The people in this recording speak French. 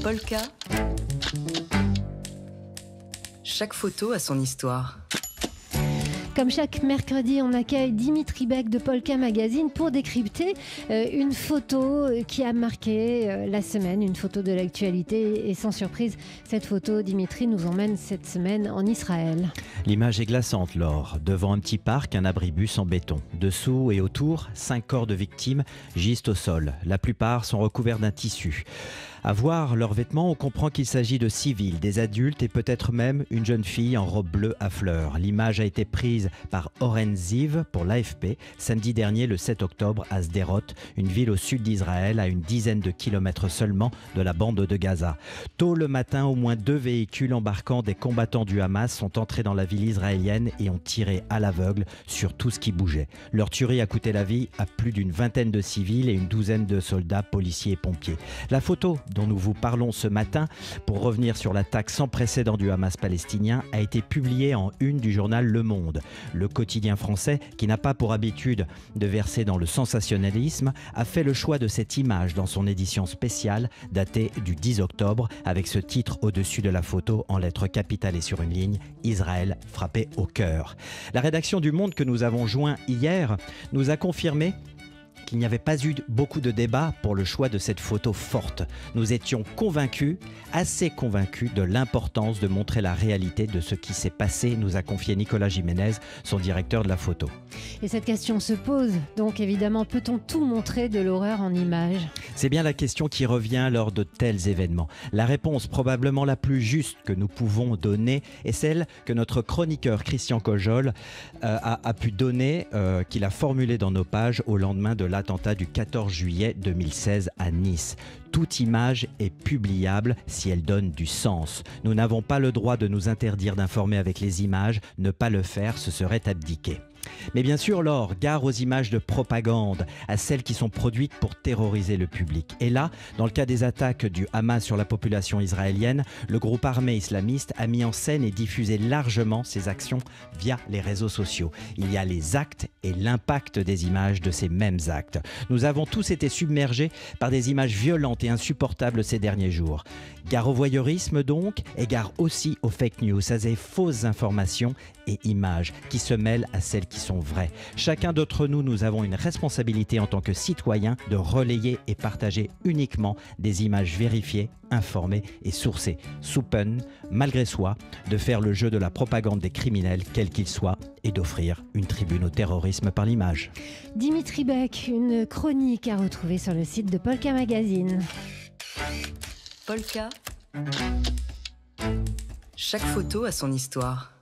Polka. Chaque photo a son histoire. Comme chaque mercredi, on accueille Dimitri Beck de Polka Magazine pour décrypter une photo qui a marqué la semaine, une photo de l'actualité. Et sans surprise, cette photo, Dimitri, nous emmène cette semaine en Israël. L'image est glaçante, Laure. Devant un petit parc, un abribus en béton. Dessous et autour, 5 corps de victimes gisent au sol. La plupart sont recouverts d'un tissu. À voir leurs vêtements, on comprend qu'il s'agit de civils, des adultes et peut-être même une jeune fille en robe bleue à fleurs. L'image a été prise par Oren Ziv pour l'AFP samedi dernier, le 7 octobre, à Sderot, une ville au sud d'Israël, à une dizaine de kilomètres seulement de la bande de Gaza. Tôt le matin, au moins 2 véhicules embarquant des combattants du Hamas sont entrés dans la ville israélienne et ont tiré à l'aveugle sur tout ce qui bougeait. Leur tuerie a coûté la vie à plus d'une vingtaine de civils et une douzaine de soldats, policiers et pompiers. La photo dont nous vous parlons ce matin, pour revenir sur l'attaque sans précédent du Hamas palestinien, a été publiée en une du journal Le Monde. Le quotidien français, qui n'a pas pour habitude de verser dans le sensationnalisme, a fait le choix de cette image dans son édition spéciale datée du 10 octobre avec ce titre au-dessus de la photo en lettres capitales et sur une ligne « Israël frappé au cœur ». La rédaction du Monde que nous avons joint hier nous a confirmé qu'il n'y avait pas eu beaucoup de débats pour le choix de cette photo forte. Nous étions convaincus, assez convaincus de l'importance de montrer la réalité de ce qui s'est passé, nous a confié Nicolas Jiménez, son directeur de la photo. Et cette question se pose, donc évidemment, peut-on tout montrer de l'horreur en images ? C'est bien la question qui revient lors de tels événements. La réponse probablement la plus juste que nous pouvons donner est celle que notre chroniqueur Christian Cojol a pu donner, qu'il a formulée dans nos pages au lendemain de l'attentat du 14 juillet 2016 à Nice. Toute image est publiable si elle donne du sens. Nous n'avons pas le droit de nous interdire d'informer avec les images. Ne pas le faire, ce serait abdiquer. Mais bien sûr, Laure, gare aux images de propagande, à celles qui sont produites pour terroriser le public. Et là, dans le cas des attaques du Hamas sur la population israélienne, le groupe armé islamiste a mis en scène et diffusé largement ses actions via les réseaux sociaux. Il y a les actes et l'impact des images de ces mêmes actes. Nous avons tous été submergés par des images violentes et insupportables ces derniers jours. Gare au voyeurisme donc, et gare aussi aux fake news, à ces fausses informations et images qui se mêlent à celles qui sont vraies. Chacun d'entre nous, nous avons une responsabilité en tant que citoyens de relayer et partager uniquement des images vérifiées, informées et sourcées, sous peine, malgré soi, de faire le jeu de la propagande des criminels, quels qu'ils soient, et d'offrir une tribune au terrorisme par l'image. Dimitri Beck, une chronique à retrouver sur le site de Polka Magazine. Polka. Chaque photo a son histoire.